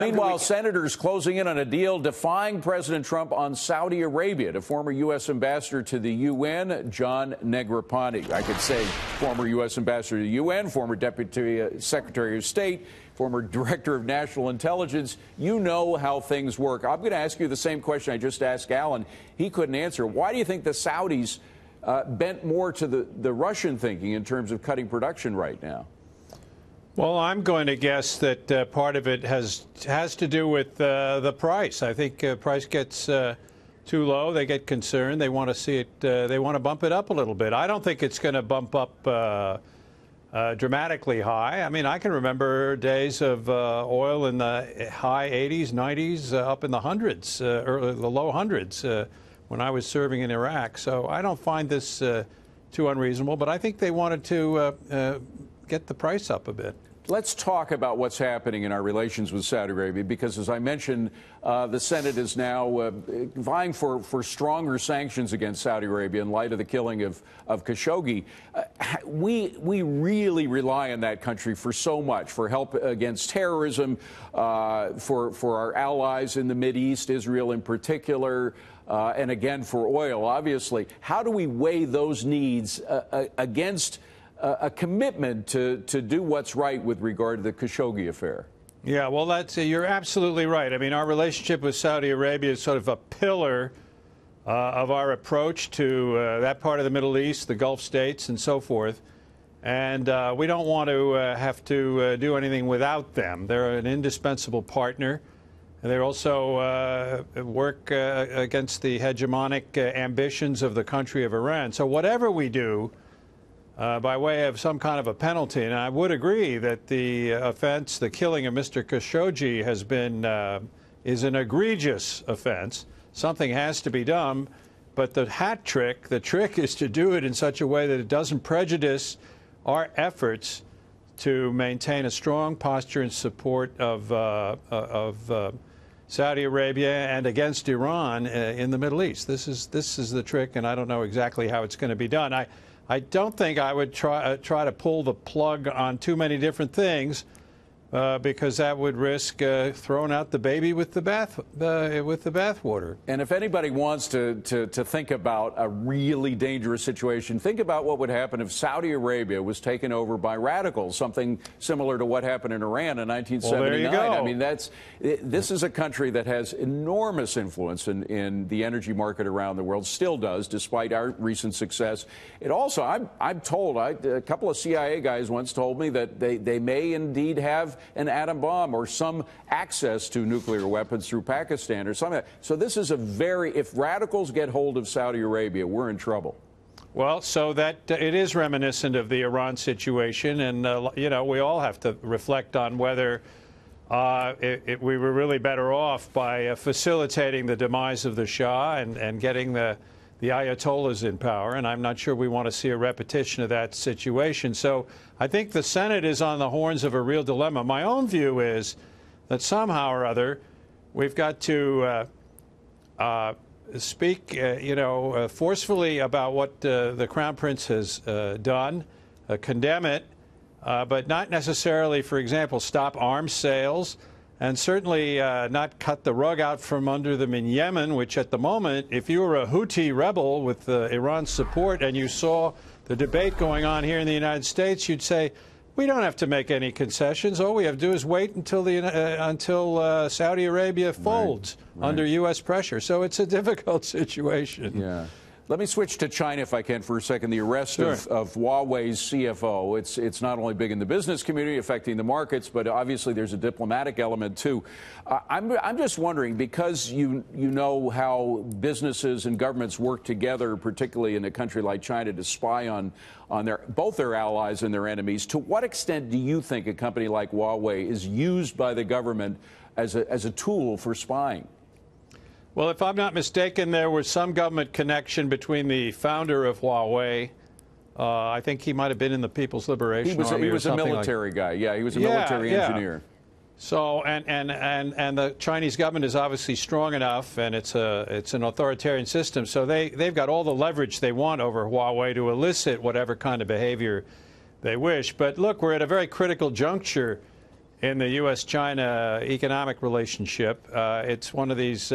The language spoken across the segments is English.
Meanwhile, senators closing in on a deal defying President Trump on Saudi Arabia. To former U.S. ambassador to the UN, John Negroponte. I could say former U.S. ambassador to the UN, former Deputy Secretary of State, former Director of National Intelligence. You know how things work. I'm going to ask you the same question I just asked Alan. He couldn't answer. Why do you think the Saudis bent more to the Russian thinking in terms of cutting production right now? Well, I'm going to guess that part of it has to do with the price. I think price gets too low. They get concerned. They want to see it. They want to bump it up a little bit. I don't think it's going to bump up dramatically high. I mean, I can remember days of oil in the high 80s, 90s, up in the hundreds, or the low hundreds when I was serving in Iraq. So I don't find this too unreasonable. But I think they wanted to get the price up a bit. Let's talk about what's happening in our relations with Saudi Arabia, because, as I mentioned, the Senate is now vying for stronger sanctions against Saudi Arabia in light of the killing of Khashoggi. We really rely on that country for so much, for help against terrorism, for our allies in the Mideast, Israel in particular, and again for oil, obviously. How do we weigh those needs against a commitment to do what's right with regard to the Khashoggi affair? Yeah, well, you're absolutely right. I mean, our relationship with Saudi Arabia is sort of a pillar of our approach to that part of the Middle East, the Gulf states, and so forth. And we don't want to have to do anything without them. They're an indispensable partner. They also work against the hegemonic ambitions of the country of Iran. So whatever we do, by way of some kind of a penalty, and I would agree that the offense, the killing of Mr. Khashoggi, is an egregious offense. Something has to be done, but the trick is to do it in such a way that it doesn't prejudice our efforts to maintain a strong posture in support of Saudi Arabia and against Iran in the Middle East. This is the trick, and I don't know exactly how it's going to be done. I don't think I would try to pull the plug on too many different things, because that would risk throwing out the baby with the bathwater. And if anybody wants to think about a really dangerous situation, think about what would happen if Saudi Arabia was taken over by radicals, something similar to what happened in Iran in 1979. Well, there you go. I mean, this is a country that has enormous influence in the energy market around the world, still does, despite our recent success. It also, I'm told, a couple of CIA guys once told me that they may indeed have an atom bomb or some access to nuclear weapons through Pakistan or something. So this is if radicals get hold of Saudi Arabia, we're in trouble. Well, so that it is reminiscent of the Iran situation, and you know, we all have to reflect on whether we were really better off by facilitating the demise of the Shah and getting the Ayatollahs in power, and I'm not sure we want to see a repetition of that situation. So I think the Senate is on the horns of a real dilemma. My own view is that somehow or other we've got to speak, forcefully about what the Crown Prince has done, condemn it, but not necessarily, for example, stop arms sales, and certainly not cut the rug out from under them in Yemen, which at the moment, if you were a Houthi rebel with Iran's support and you saw the debate going on here in the United States, you'd say, we don't have to make any concessions. All we have to do is wait until Saudi Arabia folds under U.S. pressure. So it's a difficult situation. Yeah. Let me switch to China, if I can, for a second. The arrest of Huawei's CFO. It's not only big in the business community, affecting the markets, but obviously there's a diplomatic element too. I'm just wondering, because you know how businesses and governments work together, particularly in a country like China, to spy on both their allies and their enemies. To what extent do you think a company like Huawei is used by the government as a tool for spying? Well, if I'm not mistaken, there was some government connection between the founder of Huawei. I think he might have been in the People's Liberation Army. He was a military guy. Yeah, he was a military engineer. So, and the Chinese government is obviously strong enough, and it's an authoritarian system. So they've got all the leverage they want over Huawei to elicit whatever kind of behavior they wish. But look, we're at a very critical juncture in the U.S.-China economic relationship. It's one of these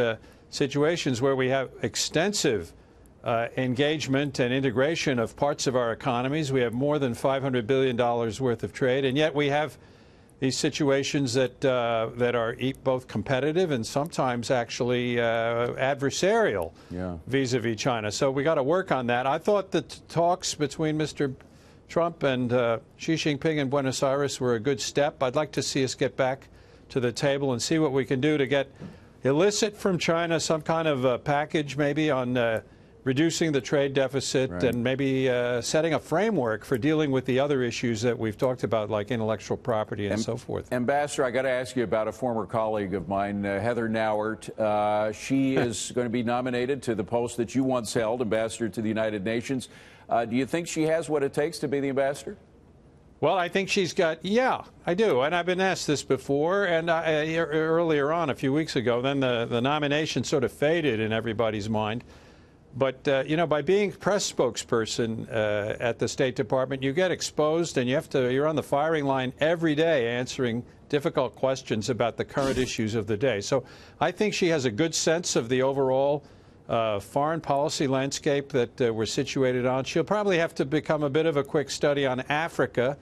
situations where we have extensive engagement and integration of parts of our economies. We have more than $500 billion worth of trade, and yet we have these situations that are both competitive and sometimes actually adversarial vis-a-vis China. So we got to work on that. I thought that talks between Mr. Trump and Xi Jinping in Buenos Aires were a good step. I'd like to see us get back to the table and see what we can do to elicit from China some kind of package maybe on reducing the trade deficit and maybe setting a framework for dealing with the other issues that we've talked about, like intellectual property and so forth. Ambassador, I got to ask you about a former colleague of mine, Heather Nauert. She is going to be nominated to the post that you once held, ambassador to the United Nations. Do you think she has what it takes to be the ambassador? Well, I think she's got, yeah, I do. And I've been asked this before, and earlier on, a few weeks ago, then the nomination sort of faded in everybody's mind. But, you know, by being press spokesperson at the State Department, you get exposed and you're on the firing line every day answering difficult questions about the current issues of the day. So I think she has a good sense of the overall foreign policy landscape that we're situated on. She'll probably have to become a bit of a quick study on Africa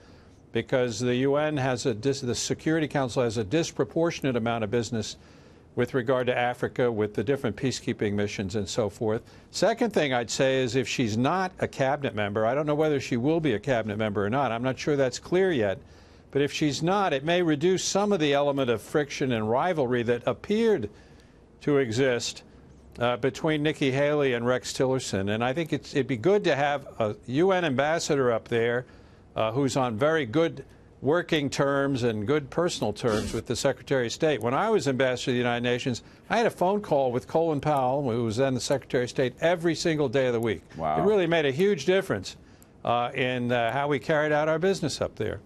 because the UN has the Security Council has a disproportionate amount of business with regard to Africa, with the different peacekeeping missions and so forth. Second thing I'd say is if she's not a cabinet member, I don't know whether she will be a cabinet member or not. I'm not sure that's clear yet. But if she's not, it may reduce some of the element of friction and rivalry that appeared to exist between Nikki Haley and Rex Tillerson. And I think it'd be good to have a UN ambassador up there who's on very good working terms and good personal terms with the Secretary of State. When I was ambassador to the United Nations, I had a phone call with Colin Powell, who was then the Secretary of State, every single day of the week. Wow. It really made a huge difference in how we carried out our business up there.